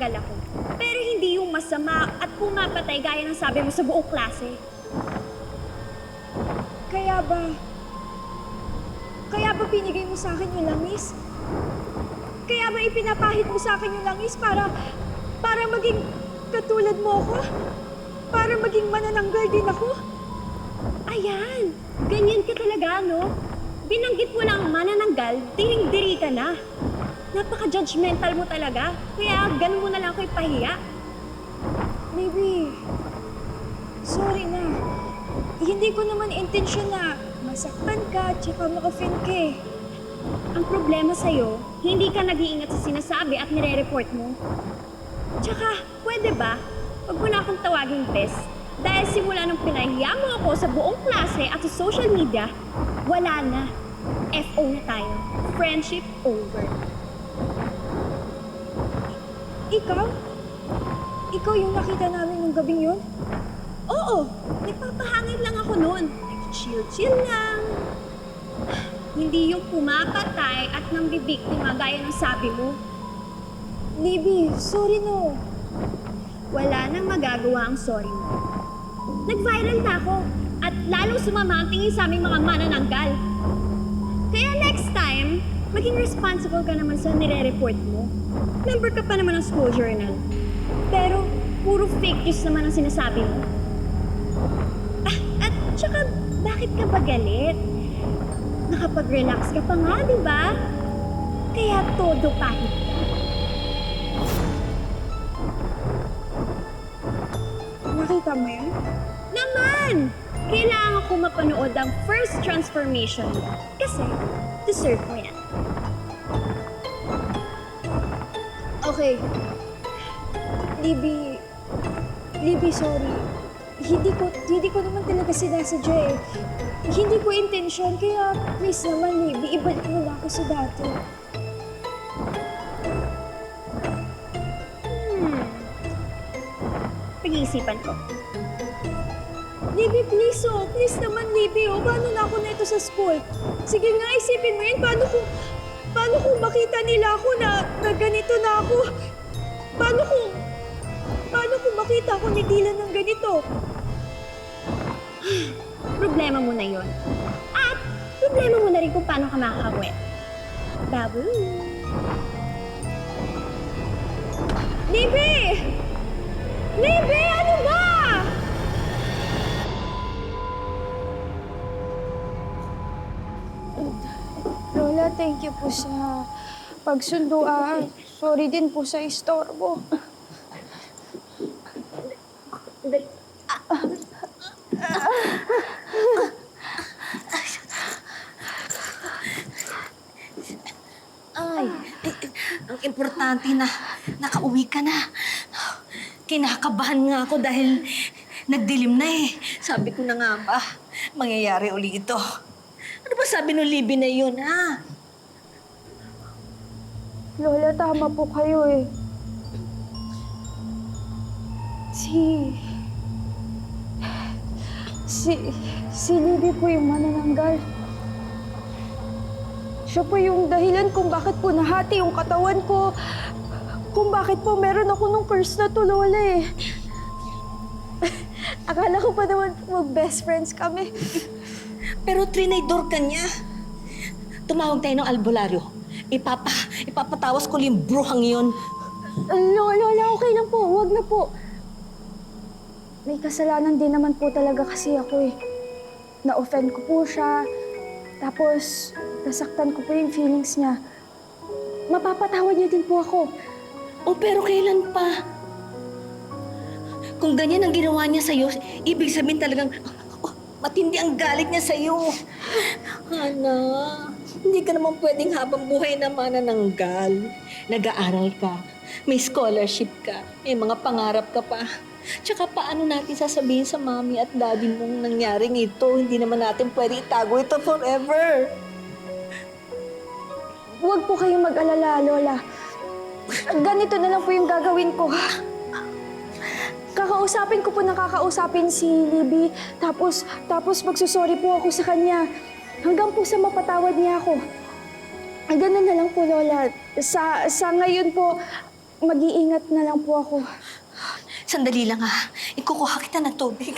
manananggal ako. Pero hindi yung masama at pumapatay gaya ng sabi mo sa buong klase. Kaya ba binigay mo sa akin yung langis? Kaya ba ipinapahid mo sa akin yung langis para maging katulad mo ako? Para maging manananggal din ako? Ayan, ganyan ka talaga, no? Binanggit mo lang manananggal, diring-diri ka na. Napaka-judgmental mo talaga, kaya ganun mo na lang ako ipahiya. Maybe, sorry na. Hindi ko naman intensyon na masaktan ka at saka ma-offend ka eh. Ang problema sa'yo, hindi ka nag-iingat sa sinasabi at nire-report mo. Tsaka, pwede ba? Huwag mo na akong tawaging best. Dahil simula nung pinahiya mo ako sa buong klase at sa social media, wala na. FO na tayo. Friendship over. Ikaw? Ikaw yung nakita namin nung gabing yun? Oo, nagpapahangin lang ako noon. Nag-chill-chill lang. Hindi yung pumapatay at nambibiktima gaya ng sabi mo. Libby, sorry no. Wala nang magagawa ang sorry mo. Nag-viral na ako at lalong sumama ang tingin sa aming mga manananggal. Kaya next time, maging responsible ka naman sa nire-report mo. Member ka pa naman ng school journal. Pero puro fake news naman ang sinasabi mo. At tsaka, bakit ka ba galit? Nakapag-relax ka pa nga, di ba? Kaya todo pahit ka. Nakita mo yun? Naman! Kailangan ko mapanood ang first transformation mo. Kasi, deserve mo yan. Okay. Libby, sorry. Hindi ko naman talaga sinasadya eh. Hindi ko intensyon, kaya please naman, Libby, ibalik mo na ako sa dati. Pag-iisipan ko. Libby, please oh. Please naman, Libby oh. Paano na ako nito sa school? Sige nga, isipin mo yun. Paano kung makita nila ako na ganito na ako? Paano kung makita ako ni Dylan ng ganito? Problema mo na yun. At problema mo na rin kung paano ka makakakwet. Babu! Libby! Libby, ano ba? Lola, thank you po sa pagsundo. Sorry din po sa istorbo. Ay, ang importante na nakauwi ka na. Kinakabahan nga ako dahil nagdilim na eh. Sabi ko na nga ba, mangyayari uli ito. Ano ba sabi ng Libby na yun, ha? Lola, tama po kayo eh. Si Libby po yung manananggal. Siya po yung dahilan kung bakit po nahati yung katawan ko. Kung bakit po meron ako nung curse na to, Lola eh. Akala ko pa naman po mag-best friends kami. Pero trinaydor ka niya. Tumawag tayo ng albularyo. Ipapatawas ko yung bruhang yun. Lola, okay lang po. Huwag na po. May kasalanan din naman po talaga kasi ako eh. Na-offend ko po siya. Tapos, nasaktan ko po yung feelings niya. Mapapatawad niya din po ako. O pero kailan pa? Kung ganyan ang ginawa niya sa'yo, ibig sabihin talagang matindi ang galit niya sa'yo. Hana, hindi ka naman pwedeng habang buhay na manananggal. Nag-aaral ka, may scholarship ka, may mga pangarap ka pa. Tsaka paano natin sasabihin sa mami at daddy mong nangyaring ito? Hindi naman natin pwede itago ito forever. Huwag po kayong mag-alala, Lola. Ganito na lang po yung gagawin ko. Kakausapin ko po nakakausapin si Libby. Tapos magsusorry po ako sa kanya. Hanggang po sa mapatawad niya ako. Ganun na lang po, Lola. Sa ngayon po, mag-iingat na lang po ako. Sandali lang ha. Ikukuha kita ng tubig.